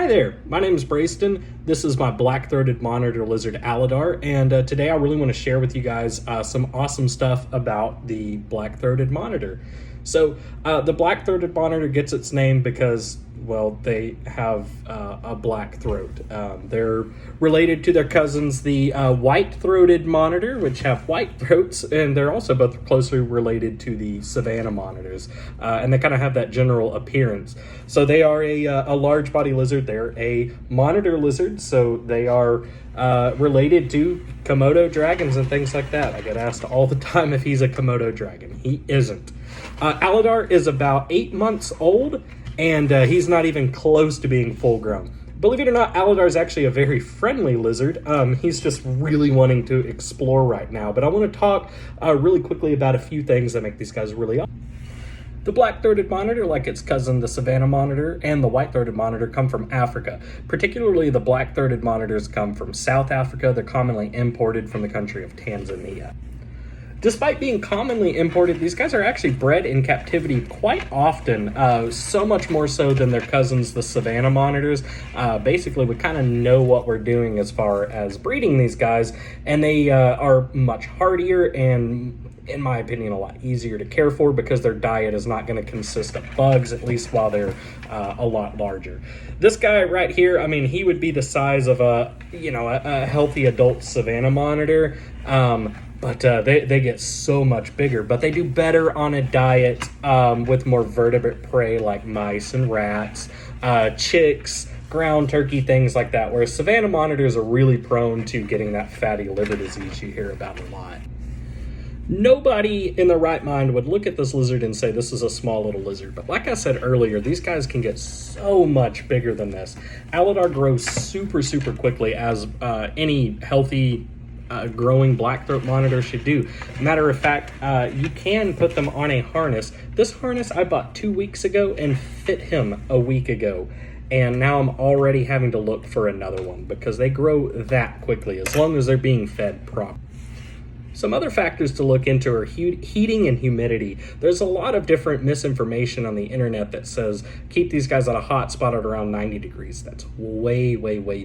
Hi there, my name is Brayston. This is my black-throated monitor lizard Aladar, and today I really want to share with you guys some awesome stuff about the black-throated monitor. So the black-throated monitor gets its name because, well, they have a black throat. They're related to their cousins, the white-throated monitor, which have white throats, and they're also both closely related to the savanna monitors, and they kind of have that general appearance. So they are a large body lizard. They're a monitor lizard, so they are related to Komodo dragons and things like that. I get asked all the time if he's a Komodo dragon. He isn't. Aladar is about 8 months old, and he's not even close to being full grown. Believe it or not, Aladar is actually a very friendly lizard. He's just really wanting to explore right now. But I want to talk really quickly about a few things that make these guys really awesome. The black-throated monitor, like its cousin, the savanna monitor, and the white-throated monitor come from Africa. Particularly, the black-throated monitors come from South Africa. They're commonly imported from the country of Tanzania. Despite being commonly imported, these guys are actually bred in captivity quite often, so much more so than their cousins, the savanna monitors. Basically, we kind of know what we're doing as far as breeding these guys, and they are much hardier and, in my opinion, a lot easier to care for because their diet is not going to consist of bugs, at least while they're a lot larger. This guy right here, I mean, he would be the size of a healthy adult savanna monitor. But they get so much bigger, but they do better on a diet with more vertebrate prey like mice and rats, chicks, ground turkey, things like that, whereas savanna monitors are really prone to getting that fatty liver disease you hear about a lot. Nobody in their right mind would look at this lizard and say this is a small little lizard, but like I said earlier, these guys can get so much bigger than this. Aladar grows super quickly, as any healthy growing black-throat monitor should do. Matter of fact, you can put them on a harness. This harness I bought 2 weeks ago and fit him a week ago, and now I'm already having to look for another one because they grow that quickly as long as they're being fed properly. Some other factors to look into are heating and humidity. There's a lot of different misinformation on the internet that says keep these guys at a hot spot at around 90 degrees. That's way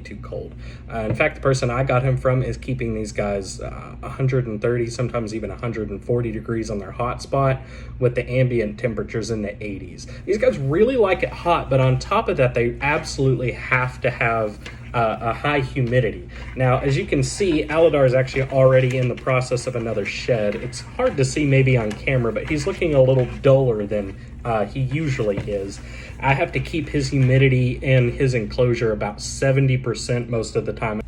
too cold. In fact, the person I got him from is keeping these guys 130, sometimes even 140 degrees on their hot spot with the ambient temperatures in the 80s. These guys really like it hot, but on top of that, they absolutely have to have a high humidity. Now, as you can see, Aladar is actually already in the process of another shed. It's hard to see maybe on camera, but he's looking a little duller than he usually is. I have to keep his humidity in his enclosure about 70% most of the time.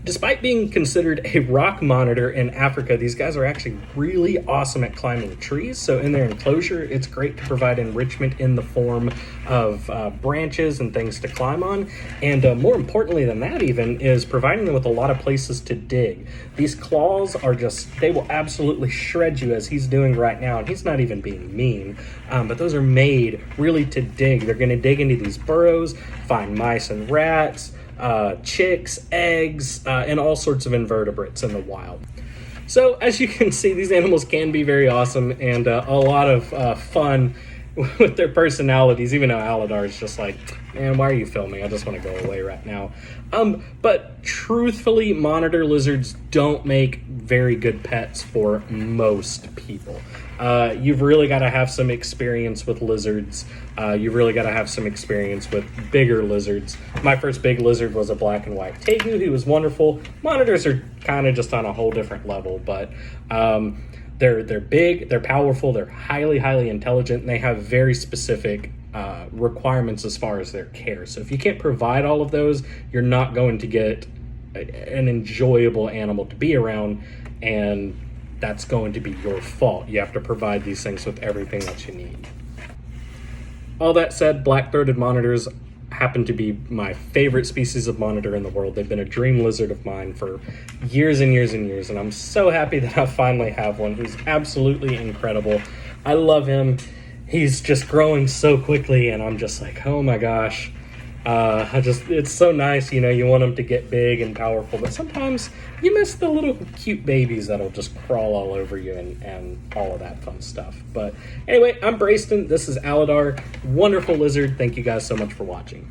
Despite being considered a rock monitor in Africa, these guys are actually really awesome at climbing trees. So in their enclosure, it's great to provide enrichment in the form of branches and things to climb on. And more importantly than that even is providing them with a lot of places to dig. These claws are they will absolutely shred you as he's doing right now. And he's not even being mean, but those are made really to dig. They're gonna dig into these burrows, find mice and rats, chicks, eggs, and all sorts of invertebrates in the wild. So as you can see, these animals can be very awesome and a lot of fun with their personalities, even though Aladar is just like, man, why are you filming? I just want to go away right now. But truthfully, monitor lizards don't make very good pets for most people. You've really got to have some experience with lizards. You've really got to have some experience with bigger lizards. My first big lizard was a black and white tegu. He was wonderful. Monitors are kind of just on a whole different level, but they're big, they're powerful, they're highly intelligent, and they have very specific requirements as far as their care. So if you can't provide all of those, you're not going to get an enjoyable animal to be around, and that's going to be your fault. You have to provide these things with everything that you need. All that said, black-throated monitors happen to be my favorite species of monitor in the world. They've been a dream lizard of mine for years and years, and I'm so happy that I finally have one who's absolutely incredible. I love him. He's just growing so quickly, and I'm just like, oh my gosh. It's so nice, you want them to get big and powerful, but sometimes you miss the little cute babies that'll just crawl all over you and all of that fun stuff. But anyway, I'm Brayston. This is Aladar. Wonderful lizard. Thank you guys so much for watching.